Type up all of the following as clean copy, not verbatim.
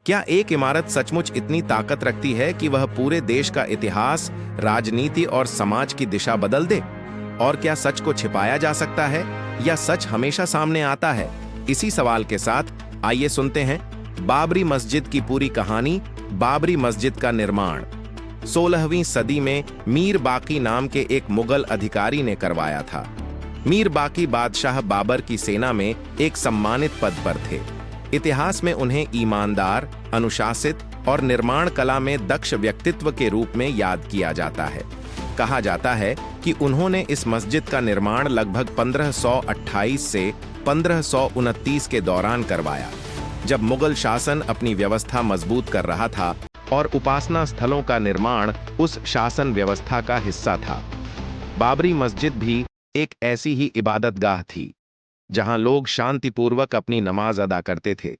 क्या एक इमारत सचमुच इतनी ताकत रखती है कि वह पूरे देश का इतिहास, राजनीति और समाज की दिशा बदल दे? और क्या सच को छिपाया जा सकता है या सच हमेशा सामने आता है? इसी सवाल के साथ आइए सुनते हैं बाबरी मस्जिद की पूरी कहानी। बाबरी मस्जिद का निर्माण 16वीं सदी में मीर बाकी नाम के एक मुगल अधिकारी ने करवाया था। मीर बाकी बादशाह बाबर की सेना में एक सम्मानित पद पर थे। इतिहास में उन्हें ईमानदार, अनुशासित और निर्माण कला में दक्ष व्यक्तित्व के रूप में याद किया जाता है। कहा जाता है कि उन्होंने इस मस्जिद का निर्माण लगभग 1528 से 1529 के दौरान करवाया, जब मुगल शासन अपनी व्यवस्था मजबूत कर रहा था और उपासना स्थलों का निर्माण उस शासन व्यवस्था का हिस्सा था। बाबरी मस्जिद भी एक ऐसी ही इबादतगाह थी जहां लोग शांतिपूर्वक अपनी नमाज अदा करते थे।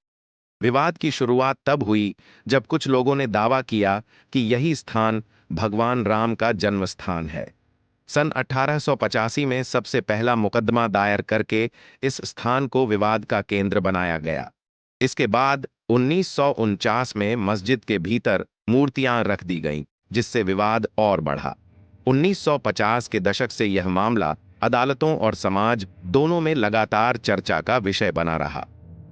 विवाद की शुरुआत तब हुई जब कुछ लोगों ने दावा किया कि यही स्थान भगवान राम का जन्म स्थान है। सन 1885 में सबसे पहला मुकदमा दायर करके इस स्थान को विवाद का केंद्र बनाया गया। इसके बाद 1949 में मस्जिद के भीतर मूर्तियां रख दी गईं, जिससे विवाद और बढ़ा। 1950 के दशक से यह मामला अदालतों और समाज दोनों में लगातार चर्चा का विषय बना रहा।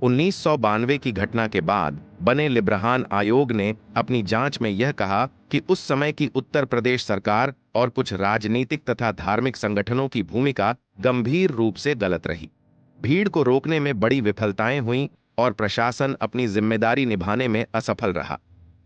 1992 की घटना के बाद बने लिब्रहान आयोग ने अपनी जांच में यह कहा कि उस समय की उत्तर प्रदेश सरकार और कुछ राजनीतिक तथा धार्मिक संगठनों की भूमिका गंभीर रूप से गलत रही। भीड़ को रोकने में बड़ी विफलताएं हुईं और प्रशासन अपनी जिम्मेदारी निभाने में असफल रहा।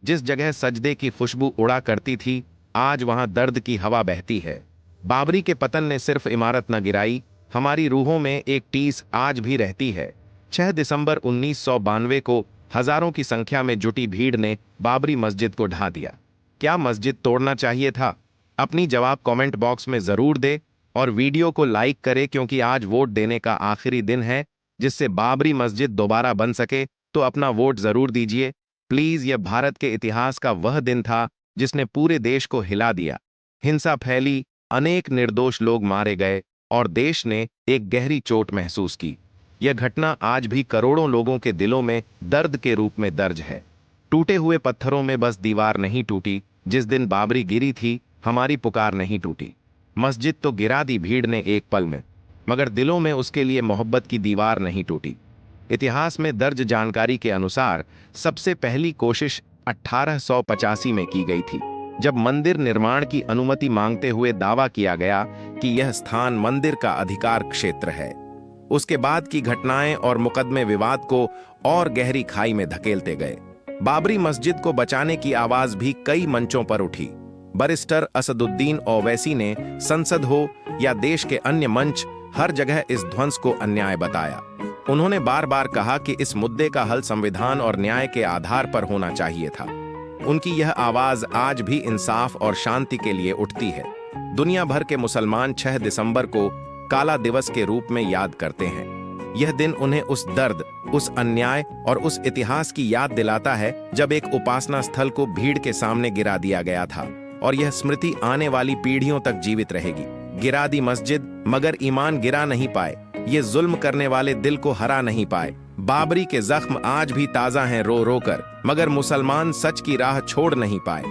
जिस जगह सजदे की खुशबू उड़ा करती थी, आज वहां दर्द की हवा बहती है। बाबरी के पतन ने सिर्फ इमारत न गिराई, हमारी रूहों में एक टीस आज भी रहती है। 6 दिसंबर 1992 को हजारों की संख्या में जुटी भीड़ ने बाबरी मस्जिद को ढा दिया। क्या मस्जिद तोड़ना चाहिए था? अपनी जवाब कमेंट बॉक्स में जरूर दे और वीडियो को लाइक करे, क्योंकि आज वोट देने का आखिरी दिन है। जिससे बाबरी मस्जिद दोबारा बन सके तो अपना वोट जरूर दीजिए प्लीज। यह भारत के इतिहास का वह दिन था जिसने पूरे देश को हिला दिया। हिंसा फैली, अनेक निर्दोष लोग मारे गए और देश ने एक गहरी चोट महसूस की। यह घटना आज भी करोड़ों लोगों के दिलों में दर्द के रूप में दर्ज है। टूटे हुए पत्थरों में बस दीवार नहीं टूटी। जिस दिन बाबरी गिरी थी, हमारी पुकार नहीं टूटी। मस्जिद तो गिरा दी भीड़ ने एक पल में, मगर दिलों में उसके लिए मोहब्बत की दीवार नहीं टूटी। इतिहास में दर्ज जानकारी के अनुसार सबसे पहली कोशिश 1885 में की गई थी, जब मंदिर निर्माण की अनुमति मांगते हुए दावा किया गया कि यह स्थान मंदिर का अधिकार क्षेत्र है। उसके बाद की घटनाएं और मुकदमे विवाद को और गहरी खाई में धकेलते गए। बाबरी मस्जिद को बचाने की आवाज भी कई मंचों पर उठी। बैरिस्टर असदुद्दीन ओवैसी ने संसद हो या देश के अन्य मंच, हर जगह इस ध्वंस को अन्याय बताया। उन्होंने बार बार कहा कि इस मुद्दे का हल संविधान और न्याय के आधार पर होना चाहिए था। उनकी यह आवाज आज भी इंसाफ और शांति के लिए उठती है। दुनिया भर के मुसलमान 6 दिसंबर को काला दिवस के रूप में याद करते हैं। यह दिन उन्हें उस दर्द, उस अन्याय और उस इतिहास की याद दिलाता है जब एक उपासना स्थल को भीड़ के सामने गिरा दिया गया था, और यह स्मृति आने वाली पीढ़ियों तक जीवित रहेगी। गिरा दी मस्जिद, मगर ईमान गिरा नहीं पाए। ये जुल्म करने वाले दिल को हरा नहीं पाए। बाबरी के जख्म आज भी ताजा हैं रो रो कर, मगर मुसलमान सच की राह छोड़ नहीं पाए।